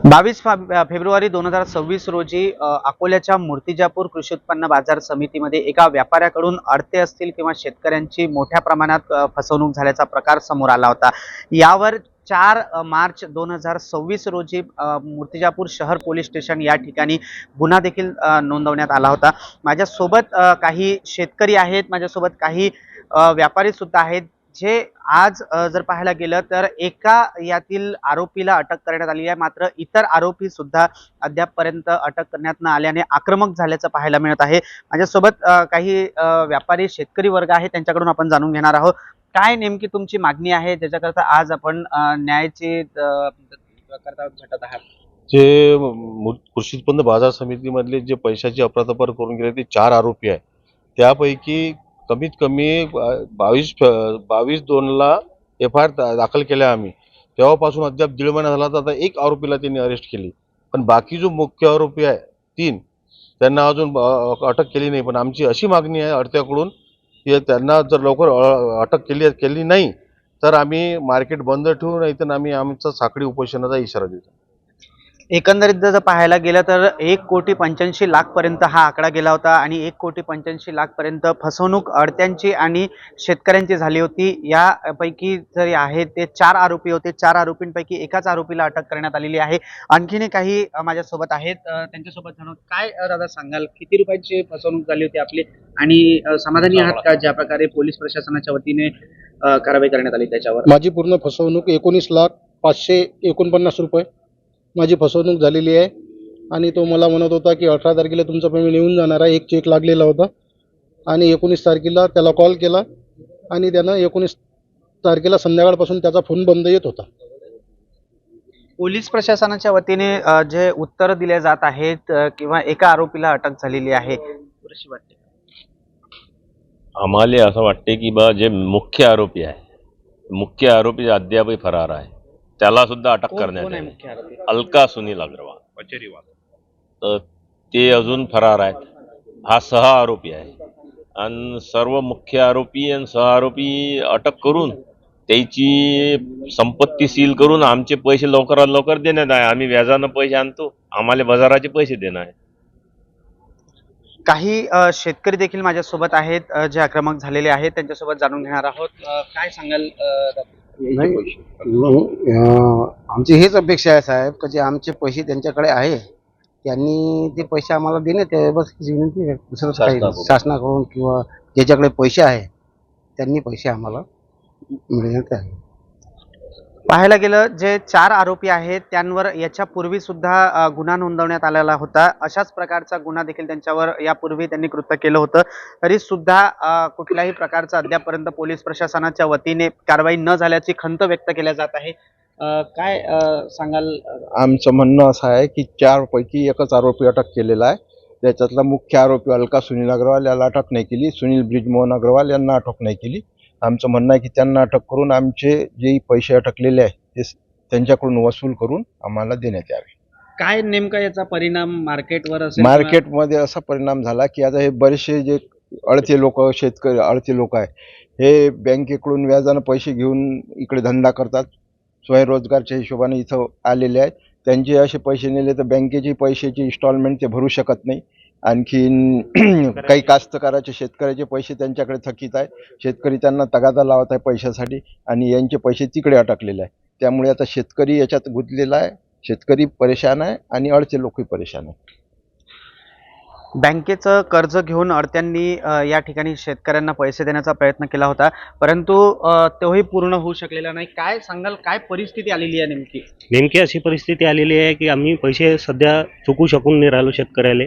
February 2026 रोजी अकोल्याच्या मूर्तिजापूर कृषी उत्पन्न बाजार समितीमध्ये एका व्यापाऱ्याकडून अडते असतील किंवा शेतकऱ्यांची मोठ्या प्रमाणात फसवणूक झाल्याचा प्रकार समोर आला होता। यावर 4 मार्च 2026 रोजी मूर्तिजापूर शहर पोलीस स्टेशन या ठिकाणी गुन्हा देखील नोंदवण्यात आला होता। माझ्यासोबत काही शेतकरी आहेत, माझ्यासोबत काही व्यापारी सुद्धा आहेत, जे आज जर पाहायला गेलं तर एका यातील आरोपीला अटक करण्यात आली आहे, मात्र इतर आरोपी सुद्धा अद्यापपर्यंत अटक करण्यात न आल्याने आक्रमक झाल्याचं पाहायला मिळत आहे। माझ्यासोबत काही व्यापारी शेतकरी वर्ग आहे, त्यांच्याकडून आपण जाणून घेणार आहोत काय नेमकी तुमची मागणी आहे, ज्याच्याकरता आज आपण न्यायाची करता झटत आहात। जे कृषी उत्पन्न बाजार समितीमधले जे पैशाची अफरातफर करून गेले ते 4 आरोपी आहेत। त्यापैकी कमीत कमी 22/2ला FIR दाखल केल्या आम्ही। तेव्हापासून अद्याप दीड महिना झाला, तर आता एक आरोपीला त्यांनी अरेस्ट केली, पण बाकी जो मुख्य आरोपी आहे 3 त्यांना अजून अटक केली नाही। पण आमची अशी मागणी आहे अडत्याकडून की त्यांना जर लवकर अटक केली नाही तर आम्ही मार्केट बंद ठेवू, नाही तर आम्ही आमचा साखळी उपोषणाचा इशारा देतो। एकंदरीत जर पाहायला गेलं तर 1,85,00,000 पर्यंत हा आकडा गेला होता आणि 1,85,00,000 पर्यंत फसवणूक अडत्यांची आणि शेतकऱ्यांची झाली होती। यापैकी जे आहेत ते 4 आरोपी होते। 4 आरोपींपैकी एकाच आरोपीला अटक करण्यात आलेली आहे। आणखीन काही माझ्यासोबत आहेत, त्यांच्यासोबत जाणून काय दादा सांगाल, किती रुपयाची फसवणूक झाली होती आपली आणि समाधानी आहात का ज्या प्रकारे पोलीस प्रशासनाच्या वतीने कारवाई करण्यात आली त्याच्यावर? माझी पूर्ण फसवणूक 19,549 रुपये माझी फसवणूक झालेली आहे आणि तो मला म्हणत होता की 18 तारखेला तुमचा पेमेंट येऊन जाणार आहे। एक चेक लागलेला होता आणि 19 तारखेला त्याला कॉल केला आणि त्यानं 19 तारखेला संध्याकाळपासून त्याचा फोन बंद येत होता। पोलीस प्रशासनाच्या वतीने जे उत्तर दिले जात आहेत किंवा एका आरोपीला अटक झालेली आहे, कशी वाटते? आम्हाला असं वाटते की जे मुख्य आरोपी अद्यापही फरार आहे, त्याला सुद्धा अटक करण्यात आली। अलका सुनील अग्रवाल तर ते अजून फरार आहेत। हा सह आरोपी आहे आणि सर्व मुख्य आरोपी आणि सह आरोपी अटक करून त्याची संपत्ती सील करून आमचे पैसे लवकरात लवकर देण्यात आहे। आम्ही व्याजानं पैसे आणतो, आम्हाला बाजाराचे पैसे देणं आहे। काही शेतकरी देखील माझ्यासोबत आहेत जे आक्रमक झालेले आहेत, त्यांच्यासोबत जाणून घेणार आहोत। काय सांगाल? आमची हेच अपेक्षा आहे साहेब की जे आमचे पैसे त्यांच्याकडे आहे त्यांनी ते पैसे आम्हाला देण्यात यावे, बस विनंती आहे। दुसरं काही शासनाकडून किंवा ज्याच्याकडे पैसे आहे त्यांनी पैसे आम्हाला मिळण्यात यावे। पाहायला गेलं जे 4 आरोपी आहेत त्यांवर याच्यापूर्वी सुद्धा गुन्हा नोंदवण्यात आलेला होता। अशाच प्रकारचा गुन्हा देखील त्यांच्यावर यापूर्वी त्यांनी कृत्य केलं होतं, तरी सुद्धा कुठल्याही प्रकारचा अद्यापपर्यंत पोलीस प्रशासनाच्या वतीने कारवाई न झाल्याची खंत व्यक्त केल्या जात आहे। काय सांगाल? आमचं म्हणणं असं आहे की 4 पैकी एकच आरोपी अटक केलेला आहे। त्याच्यातला मुख्य आरोपी अलका सुनील अग्रवाल याला अटक नाही केली, सुनील ब्रिजमोहन अग्रवाल यांना अटक नाही केली। आमचं म्हणणं आहे की त्यांना अटक करून आमचे जे पैसे अटकलेले आहेत ते त्यांच्याकडून वसूल करून आम्हाला देण्यात यावे। काय नेमका याचा परिणाम मार्केटवर असेल? मार्केटमध्ये असा परिणाम झाला की आता हे बरेचसे जे अडते लोक, शेतकरी अडते लोक आहे, हे बँकेकडून व्याजानं पैसे घेऊन इकडे धंदा करतात, स्वयंरोजगारच्या हिशोबाने इथं आलेले आहेत। त्यांचे असे पैसे नेले तर बँकेचे पैशाची इन्स्टॉलमेंट ते भरू शकत नाही। आणखीन काही कास्तकाराचे, शेतकऱ्याचे पैसे त्यांच्याकडे थकीत आहे, शेतकरी त्यांना तगादा लावत आहे पैशासाठी आणि यांचे पैसे तिकडे अटकलेले आहे। त्यामुळे आता शेतकरी याच्यात गुंतलेला आहे, शेतकरी परेशान आहे आणि अडचे लोकही परेशान आहे। बँकेचं कर्ज घेऊन अडत्यांनी या ठिकाणी शेतकऱ्यांना पैसे देण्याचा प्रयत्न केला होता, परंतु तोही पूर्ण होऊ शकलेला नाही। काय सांगाल, काय परिस्थिती आलेली आहे नेमकी? नेमकी अशी परिस्थिती आलेली आहे की आम्ही पैसे सध्या चुकू शकून नाही राहिलो शेतकऱ्याला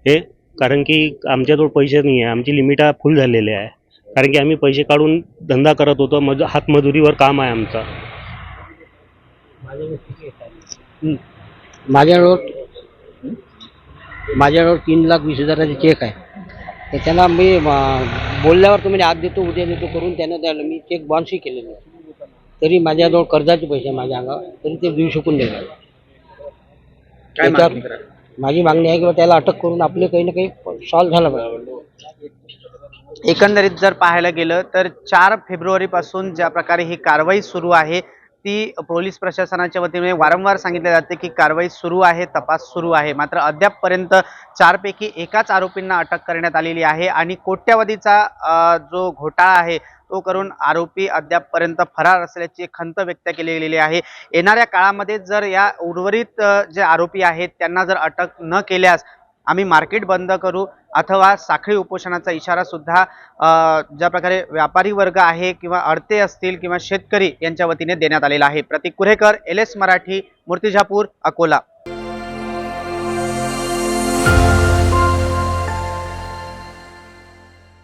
हे, कारण की आमच्याजवळ पैसे नाही आहे, आमची लिमिट फुल झालेली आहे। कारण की आम्ही पैसे काढून धंदा करत होतो, हातमजुरीवर काम आहे आमचा। माझ्याजवळ 3,20,000चा चेक आहे, तर त्याला मी बोलल्यावर तुम्ही आज देतो उद्या देतो करून त्यानं द्यायला मी चेक बाउन्सही केलेलं आहे, तरी माझ्याजवळ कर्जाचे पैसे माझ्या अंगावर, तरी ते देऊ शकून नाही राहिले। माझी मागणी आहे की त्याला अटक करून आपले काही ना काही सॉल्व्ह झालं पाहिजे। एकंदरीत जर पाहायला गेलं तर 4 फेब्रुवारी पासून ज्या प्रकारे ही कारवाई सुरू आहे ती पोलीस प्रशासनाच्या वतीने वारंवार सांगितले जाते की कारवाई सुरू आहे, तपास सुरू आहे. मात्र अद्यापपर्यंत 4 पैकी एकाच आरोपींना अटक करण्यात आलेली आहे आणि कोट्यवधीचा जो घोटाळा आहे तो करून आरोपी अद्यापपर्यंत फरार असल्याची खंत व्यक्त केली गेलेली आहे. येणाऱ्या काळामध्ये जर या उर्वरित जे आरोपी आहेत त्यांना जर अटक न केल्यास आम्ही मार्केट बंद करू अथवा साखळी उपोषणाचा इशारा सुद्धा ज्या प्रकारे व्यापारी वर्ग आहे किंवा अडते असतील किंवा शेतकरी यांच्या वतीने देण्यात आलेला आहे. प्रतीक कुरेकर, LS मराठी, मूर्तिजापूर, अकोला.